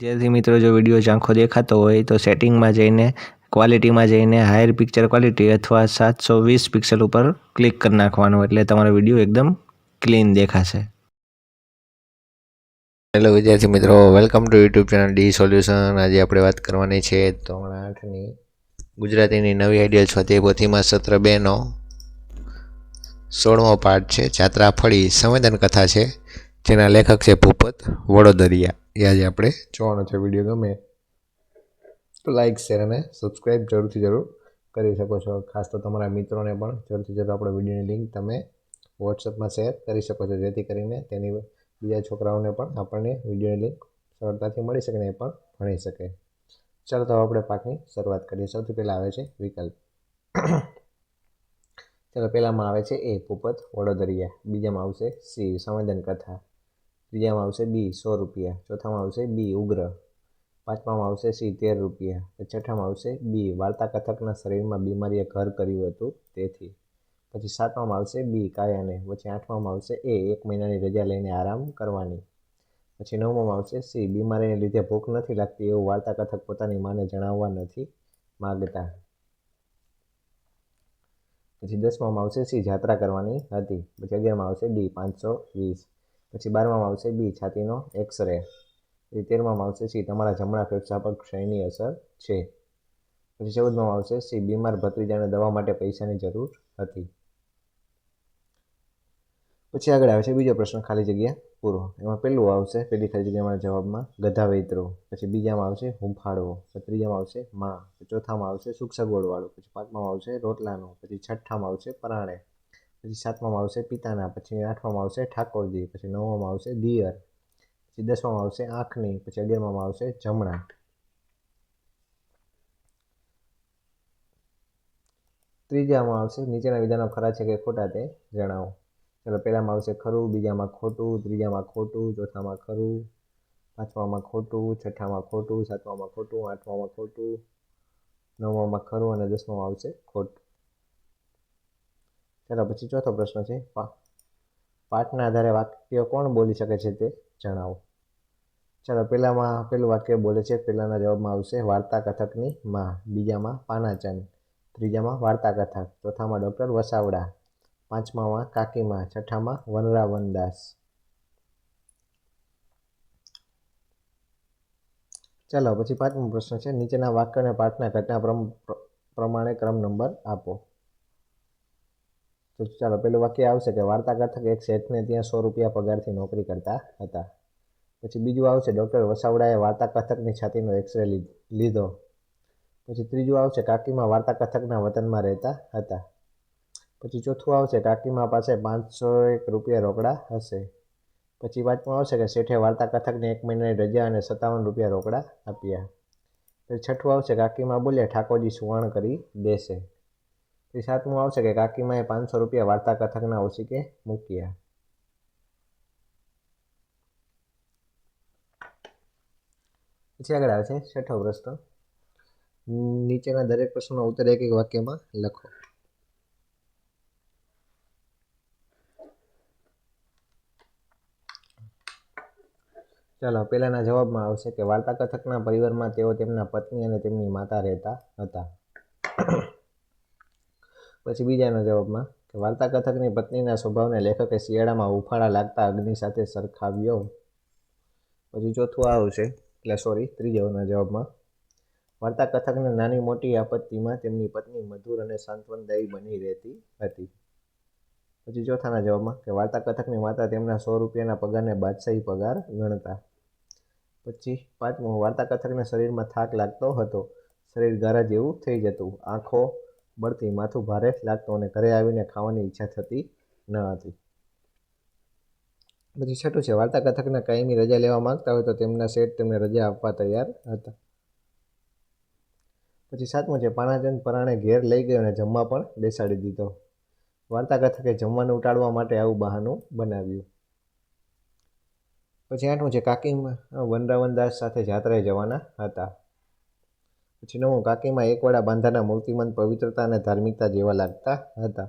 विद्यार्थी मित्रों जो विडियो आँखों देखातो होय तो सेटिंग में जईने क्वॉलिटी में जईने हायर पिक्चर क्वॉलिटी अथवा 720 पिक्सल पर क्लिक कर नाखवानुं एटले तमारो विडियो एकदम क्लीन देखाशे। हेलो विद्यार्थी मित्रों, welcome to YouTube channel D solution. आज आपणे बात करवानी छे धोरण 8 नी गुजरातीनी नवी आइडियल स्वाध्याय पोथीमां सत्र 2 नो 16मो पाठ छे। जात्रा फળી संवेदन कथा छे जेना लेखक छे भूपत वडोदरिया। એ આજે આપણે જોવાનો છે। વિડીયો ગમે તો લાઇક શેર અને સબસ્ક્રાઈબ જરૂર કરી શકો છો। ખાસ તો તમારા મિત્રોને પણ જરૂર આપણે વિડીયોની લિંક તમે વોટ્સઅપમાં શેર કરી શકો છો, જેથી કરીને તેની બીજા છોકરાઓને પણ આપણને વિડીયોની લિંક સરળતાથી મળી શકે ને એ પણ ભણી શકે। ચાલો તો આપણે પાઠની શરૂઆત કરીએ। સૌથી પહેલાં આવે છે વિકલ્પ। ચાલો પહેલામાં આવે છે એ ભૂપત વડોદરિયા, બીજામાં આવશે સી સંવેદન કથા, ત્રીજામાં આવશે બી 100 રૂપિયા, ચોથામાં આવશે બી ઉગ્ર, પાંચમામાં આવશે સી 13 રૂપિયા, છઠ્ઠામાં આવશે બી વાર્તા કથકના શરીરમાં બીમારીએ ઘર કર્યું હતું તેથી, પછી સાતમામાં આવશે બી કાયાને, પછી આઠમામાં આવશે એ 1 મહિનાની રજા લઈને આરામ કરવાની, પછી નવમામાં આવશે સી બીમારીને લીધે ભૂખ નથી લાગતી એવું વાર્તા કથક પોતાની માને જણાવવા નથી માગતા, પછી 10મામાં આવશે સી જાત્રા કરવાની હતી, પછી 11માં આવશે ડી 520, પછી 12મામાં આવશે બી છાતીનો એક્સરે, પછી 13મામાં આવશે સી તમારા જમણા ફેફસા પર ક્ષયની અસર છે, પછી 14મામાં આવશે સી બીમાર ભત્રીજાને દવા માટે પૈસાની જરૂર હતી। પછી આગળ આવે છે બીજો પ્રશ્ન, ખાલી જગ્યા પૂરો। એમાં પહેલું આવશે, પહેલી ખાલી જગ્યામાં જવાબમાં ગધા વૈતરો, પછી બીજામાં આવશે હુંફાળવો, પછી ત્રીજામાં આવશે માં, ચોથામાં આવશે સુખ સગવડવાળું, પછી પાંચમામાં આવશે રોટલાનો, પછી છઠ્ઠામાં આવશે પરાણે, પછી સાતમામાં આવશે પિતાના, પછી આઠમામાં આવશે ઠાકોરજી, પછી નવમામાં આવશે દિયર, પછી 10મામાં આવશે આંખની, પછી 11મામાં આવશે જમણા। ત્રીજામાં આવશે નીચેના વિધાનો ખરા છે કે ખોટા તે જણાવો। ચાલો પહેલામાં આવશે ખરું, બીજામાં ખોટું, ત્રીજામાં ખોટું, ચોથામાં ખરું, પાંચમામાં ખોટું, છઠ્ઠામાં ખોટું, સાતમામાં ખોટું, આઠમામાં ખોટું, નવમામાં ખરું અને 10મામાં આવશે ખોટું। ચાલો પછી ચોથો પ્રશ્ન છે, પાઠના આધારે વાક્ય કોણ બોલી શકે છે તે જણાવો। ચાલો પહેલું વાક્ય બોલે છે, પહેલાના જવાબમાં આવશે વાર્તા કથકની માં, બીજામાં પાનાચંદ, ત્રીજામાં વાર્તા કથક, ચોથામાં ડૉક્ટર વસાવડા, પાંચમામાં કાકીમાં, છઠ્ઠામાં વનરાવનદાસ। ચાલો પછી પાંચમો પ્રશ્ન છે, નીચેના વાક્યને પાઠના ઘટના પ્રમાણે ક્રમ નંબર આપો। તો ચાલો પહેલું વાક્ય આવશે કે વાર્તા કથક એક શેઠને ત્યાં 100 રૂપિયા પગારથી નોકરી કરતા હતા। પછી બીજું આવશે ડૉક્ટર વસાવડાએ વાર્તા કથકની છાતીનો એક્સરે લીધો। પછી ત્રીજું આવશે કાકીમાં વાર્તા કથકના વતનમાં રહેતા હતા। પછી ચોથું આવશે કાકીમા પાસે 501 રૂપિયા રોકડા હશે। પછી પાંચમું આવશે કે શેઠે વાર્તા કથકને 1 મહિનાની રજા અને 57 રૂપિયા રોકડા આપ્યા। પછી છઠ્ઠું આવશે કાકીમા બોલ્યા ઠાકોરજી સુવાણ કરી દેશે। પછી સાતમું આવશે કે કાકીમાએ 500 રૂપિયા વાર્તા કથકના ઓશિકે મૂક્યા। પછી આગળ આવે છે છઠ્ઠો પ્રશ્ન, નીચેના દરેક પ્રશ્નનો ઉત્તર એક એક વાક્યમાં લખો। ચાલો પહેલાના જવાબમાં આવશે કે વાર્તા કથકના પરિવારમાં તેઓ તેમના પત્ની અને તેમની માતા રહેતા હતા। પછી બીજાના જવાબમાં કે વાર્તા કથકની પત્નીના સ્વભાવને લેખકે શિયાળામાં હુંફાળા લાગતા અગ્નિ સાથે સરખાવ્યો। પછી ચોથું આવશે ત્રીજાના જવાબમાં વાર્તા કથકની નાની મોટી આપત્તિમાં તેમની પત્ની મધુર અને સાંત્વનદાયી બની રહેતી હતી। પછી ચોથાના જવાબમાં કે વાર્તા કથકની માતા તેમના 100 રૂપિયાના પગારને બાદશાહી પગાર ગણતા। પછી પાંચમું વાર્તા કથકના શરીરમાં થાક લાગતો હતો, શરીર ગારા જેવું થઈ જતું, આંખો બળતી, માથું ભારે લાગતું અને ઘરે આવીને ખાવાની ઈચ્છા થતી ન હતી। પછી છઠ્ઠું છે વાર્તા કથકના કાયમી રજા લેવા માંગતા હોય તો તેમના શેઠ તેમને રજા આપવા તૈયાર હતા। પછી સાતમું છે પાનાચંદ પરાણે ઘેર લઈ ગયો અને જમવા પણ બેસાડી દીધો, વાર્તા કથકે જમવાનું ટાળવા માટે આવું બહાનું બનાવ્યું। પછી આઠમું છે કાકીમાં વનરાવનદાસ સાથે જાત્રાએ જવાના હતા। પછી નવમું કાકીમાં એકવાડા બાંધાના મૂર્તિમંત પવિત્રતા અને ધાર્મિકતા જેવા લાગતા હતા।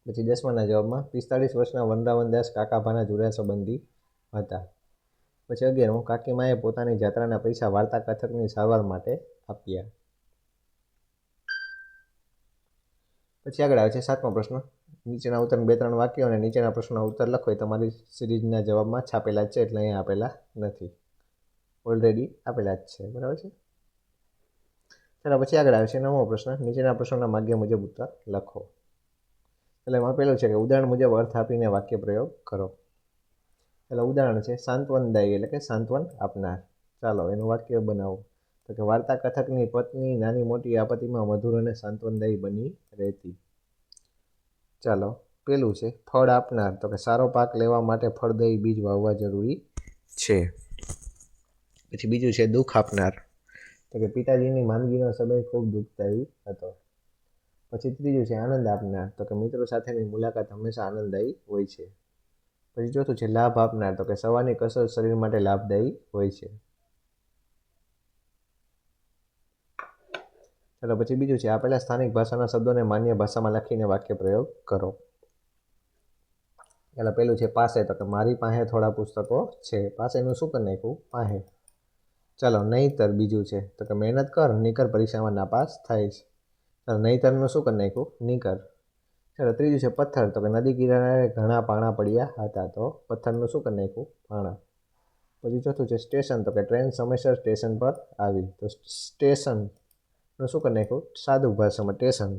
પછી 10માના જવાબમાં 45 વર્ષના વનરાવનદાસ કાકાભાના જુડા સંબંધી હતા। પછી 11મું, કાકીમાએ પોતાની જાત્રાના પૈસા વાર્તા કથકની સારવાર માટે આપ્યા. પછી આગળ આવે છે 7મો પ્રશ્ન. નીચેના ઉત્તર 2-3 વાક્યો અને નીચેના પ્રશ્નોના ઉત્તર લખો. એ તમારી સિરીઝના જવાબમાં છાપેલા જ છે, એટલે અહીંયા આપેલા નથી, ઓલરેડી આપેલા જ છે. બરાબર છે. ચાલો પછી આગળ આવે છે 9મો પ્રશ્ન. નીચેના પ્રશ્નોના માગ્યા મુજબ ઉત્તર લખો. એટલે એમાં પેલું છે કે ઉદાહરણ મુજબ અર્થ આપીને વાક્ય પ્રયોગ કરો. એટલે ઉદાહરણ છે સાંત્વનદાયી, એટલે કે સાંત્વન આપનાર. ચાલો એનું વાક્ય બનાવો. તો કે વાર્તા કથકની પત્ની નાની મોટી આપત્તિમાં મધુર અને સાંત્વનદાયી બની રહેતી. ચાલો પેલું છે ફળ આપનાર. તો કે સારો પાક લેવા માટે ફળદાયી બીજ વાવવા જરૂરી છે. પછી બીજું છે દુઃખ આપનાર. તો કે પિતાજીની માંદગીનો સમય ખૂબ દુઃખદાયી હતો. પછી ત્રીજું છે આનંદ આપનાર. તો કે મિત્રો સાથેની મુલાકાત હંમેશા આનંદદાયી હોય છે. પછી ચોથું છે લાભ આપનાર. તો કે સવારની કસરત શરીર માટે લાભદાયી હોય છે. ચાલો પછી બીજું છે આપેલા સ્થાનિક ભાષાના શબ્દોને માન્ય ભાષામાં લખીને વાક્ય પ્રયોગ કરો. એટલે પેલું છે પાસે. તો કે મારી પાસે થોડા પુસ્તકો છે. પાસેનું શું કરી નાખ્યું? પાસે. ચાલો નહીતર બીજું છે. તો કે મહેનત કર નીકર પરીક્ષામાં નાપાસ થઈશ. ચાલો નહીતરનું શું કરી નાખ્યું? નીકર. ચાલો ત્રીજું છે પથ્થર. તો કે નદી કિનારે ઘણા પાણા પડ્યા હતા. તો પથ્થરનું શું કરી નાખ્યું? પાણા. પછી ચોથું છે સ્ટેશન. તો કે ટ્રેન સમયસર સ્ટેશન પર આવી. તો સ્ટેશનનું શું કરી નાખ્યું? સાદું ભાષામાં સ્ટેશન.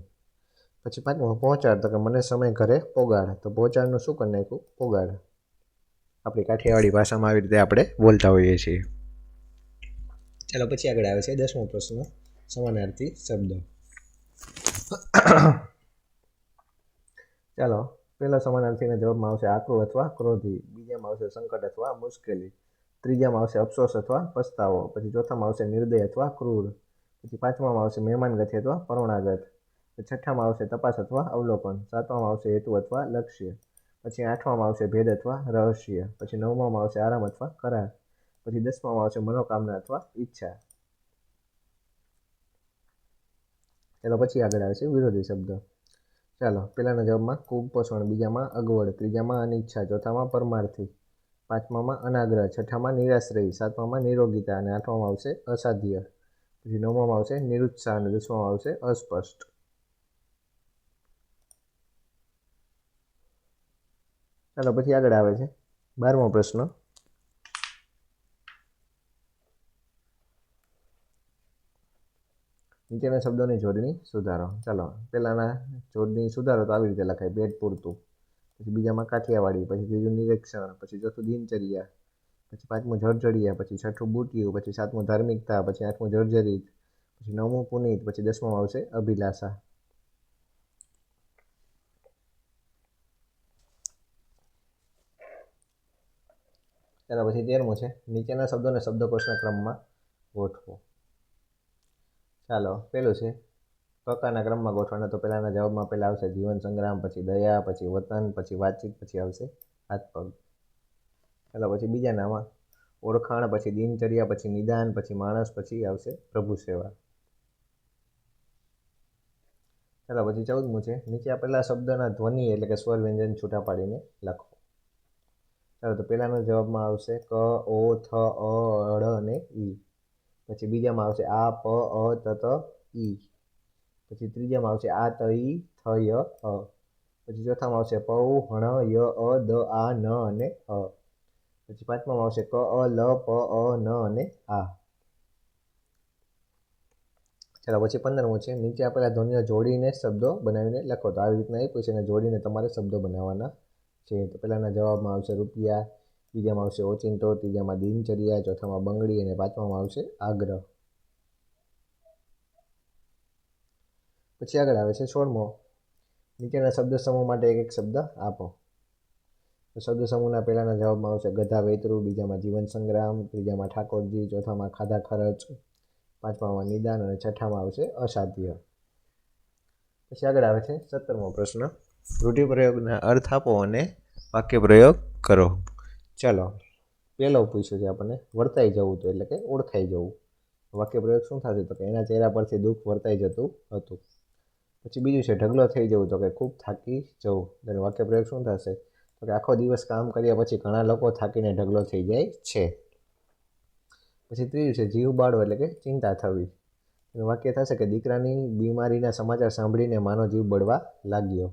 પછી 5મું પહોંચાડ. તો કે મને સમય ઘરે પોગાડ. તો પહોંચાડનું શું કરી નાખ્યું? પોગાડ. આપણી કાઠિયાવાડી ભાષામાં આવી રીતે આપણે બોલતા હોઈએ છીએ. ચાલો પછી આગળ આવે છે 10મો પ્રશ્ન. સમાનાર્થી શબ્દો. ચાલો પહેલા સમાનાર્થીના જવાબમાં આવશે આક્રુર અથવા ક્રોધી. બીજામાં આવશે સંકટ અથવા મુશ્કેલી. ત્રીજામાં આવશે અફસોસ અથવા પસ્તાવો. પછી ચોથામાં આવશે નિર્દય અથવા ક્રૂર. પછી 5મામાં આવશે મહેમાનગતિ અથવા પરોણાગત. છઠ્ઠામાં આવશે તપાસ અથવા અવલોકન. 7મામાં આવશે હેતુ અથવા લક્ષ્ય. પછી 8મામાં આવશે ભેદ અથવા રહસ્ય. પછી 9મામાં આવશે આરામ અથવા કરાર. પછી 10મામાં આવશે મનોકામના અથવા ઈચ્છા. ચાલો પછી આગળ આવે છે વિરોધી શબ્દ. ચાલો પહેલાના જવાબમાં કુપોષણ, બીજામાં અગવડ, ત્રીજામાં અનિચ્છા, ચોથામાં પરમાર્થી, 5મામાં અનાગ્રહ, છઠ્ઠામાં નિરાશ્રયી, 7મામાં નિરોગીતા અને 8મામાં આવશે અસાધ્ય. પછી 9મામાં આવશે નિરુત્સાહ અને 10મામાં આવશે અસ્પષ્ટ. ચાલો પછી આગળ આવે છે 12મો પ્રશ્ન. નીચેના શબ્દોની જોડણી સુધારો. ચાલો પહેલાના જોડણી સુધારો તો આવી રીતે લખાય પેટ પૂરતું. પછી બીજામાં કાઠિયાવાડી. પછી ત્રીજું નિરીક્ષણ. પછી ચોથું દિનચર્યા. પછી 5મું જળજળિયા. પછી 6થું બુટિયું. પછી 7મું ધાર્મિકતા. પછી 8મું જર્જરિત. પછી 9મું પુનિત. પછી 10મામાં આવશે અભિલાષા. ચાલો પછી 13મું છે નીચેના શબ્દોને શબ્દકોશના ક્રમમાં ગોઠવો. ચાલો પેલું છે કકાના ક્રમમાં ગોઠવાના. તો પહેલાના જવાબમાં પહેલા આવશે જીવન સંગ્રામ, પછી દયા, પછી વતન, પછી વાતચીત, પછી આવશે હાથ પગ. ચાલો પછી બીજાનામાં ઓળખાણ, પછી દિનચર્યા, પછી નિદાન, પછી માણસ, પછી આવશે પ્રભુ સેવા. ચાલો પછી 14મું છે નીચે આપેલા શબ્દના ધ્વનિ એટલે કે સ્વર વ્યંજન છૂટા પાડીને લખો. ચાલો તો પહેલાના જવાબમાં આવશે ક, ઓ, થ, અ, ળ અને ઈ. પછી બીજામાં આવશે આ, પ, અ, ત, ત, ઈ. પછી ત્રીજામાં આવશે આ, ત, ઈ, થ, ય, અ. પછી ચોથામાં આવશે પ, ઉ, હણ, ય, અ, દ, આ, ન અને અ. પછી 5મામાં આવશે ક, અ, લ, પ, અ, ન અને આ. ચાલો પછી 15મું છે નીચે આપેલા ધ્વનિઓ જોડીને શબ્દો બનાવીને લખો. તો આવી રીતના આપ્યું છે અને જોડીને તમારે શબ્દો બનાવવાના છે. તો પહેલાના જવાબમાં આવશે રૂપિયા, બીજામાં આવશે ઓચિંતો, ત્રીજામાં દિનચર્યા, ચોથામાં બંગડી અને 5મામાં આવશે આગ્રહ. પછી આગળ આવે છે 16મો. નીચેના શબ્દ સમૂહ માટે એક એક શબ્દ આપો. તો શબ્દ સમૂહના પહેલાના જવાબમાં આવશે ગધા વેતરું, બીજામાં જીવન સંગ્રામ, ત્રીજામાં ઠાકોરજી, ચોથામાં ખાધા ખરચ, 5મામાં નિદાન અને 6ઠામાં આવશે અસાધ્ય. પછી આગળ આવે છે 17મો પ્રશ્ન. રૂઢિપ્રયોગના અર્થ આપો અને વાક્ય પ્રયોગ કરો. ચાલો પહેલો પૂછ્યું છે આપણને વર્તાઈ જવું, તો એટલે કે ઓળખાઈ જવું. વાક્ય પ્રયોગ શું થશે? તો કે એના ચહેરા પરથી દુઃખ વર્તાઈ જતું હતું. પછી બીજું છે ઢગલો થઈ જવું. તો કે ખૂબ થાકી જવું. એટલે વાક્ય પ્રયોગ શું થશે? તો કે આખો દિવસ કામ કર્યા પછી ઘણા લોકો થાકીને ઢગલો થઈ જાય છે. પછી ત્રીજું છે જીવ બાળવો એટલે કે ચિંતા થવી. એનું વાક્ય થશે કે દીકરાની બીમારીના સમાચાર સાંભળીને માનો જીવ બળવા લાગ્યો.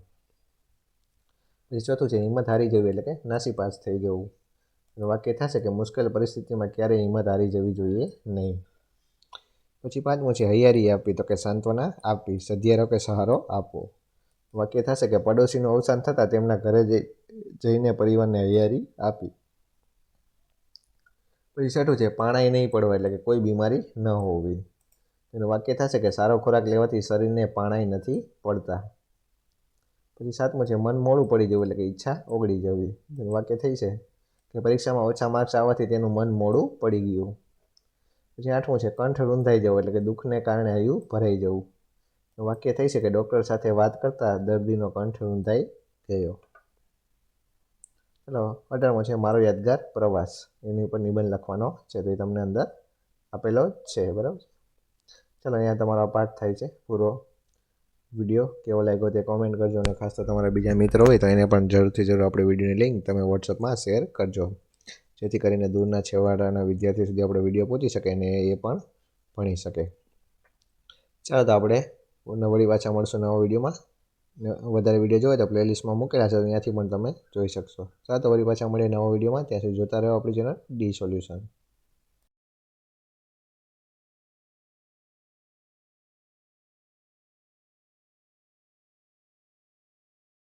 પછી ચોથું છે હિંમત હારી જવી એટલે કે નાસીપાસ થઈ જવું. એનું વાક્ય થશે કે મુશ્કેલ પરિસ્થિતિમાં ક્યારેય હિંમત હારી જવી જોઈએ નહીં. પછી પાંચમું છે હૈયારી આપવી, તો કે સાંત્વના આપવી, સધિયારો કે સહારો આપવો. વાક્ય થશે કે પડોશીનું અવસાન થતાં તેમના ઘરે જઈને પરિવારને હૈયારી આપી. પછી છઠ્ઠું છે પાણાઈ નહીં પડવા એટલે કે કોઈ બીમારી ન હોવી. એનું વાક્ય થશે કે સારો ખોરાક લેવાથી શરીરને પાણાઈ નથી પડતા. પછી સાતમું છે મન મોડું પડી જવું એટલે કે ઈચ્છા ઓગળી જવી. એનું વાક્ય થઈ છે કે પરીક્ષામાં ઓછા માર્ક્સ આવવાથી તેનું મન મોડું પડી ગયું. પછી આઠમું છે કંઠ રૂંધાઈ જવું એટલે કે દુઃખને કારણે હૈયું ભરાઈ જવું. વાક્ય થઈ છે કે ડૉક્ટર સાથે વાત કરતાં દર્દીનો કંઠ રૂંધાઈ ગયો. ચલો 18મો છે મારો યાદગાર પ્રવાસ. એની ઉપર નિબંધ લખવાનો છે, તો એ તમને અંદર આપેલો જ છે, બરાબર. ચલો અહીંયા તમારો પાઠ થાય છે પૂરો. વિડીયો કેવો લાગ્યો તે કોમેન્ટ કરજો, અને ખાસ તો તમારા બીજા મિત્રો હોય તો એને પણ જરૂરથી જરૂર આપણે વિડીયોની લિંક તમે વોટ્સઅપમાં શેર કરજો, જેથી કરીને દૂરના છેવાડાના વિદ્યાર્થી સુધી આપણો વિડીયો પહોંચી શકે અને એ પણ ભણી શકે. ચાલો તો આપણે વળી પાછા મળશું નવા વિડીયોમાં. વધારે વિડીયો જોઈએ તો પ્લેલિસ્ટમાં મૂકેલા છે, ત્યાંથી પણ તમે જોઈ શકશો. ચાલો તો વળી પાછા મળીએ નવા વિડીયોમાં. ત્યાં સુધી જોતા રહો આપણી ચેનલ ડી સોલ્યુશન.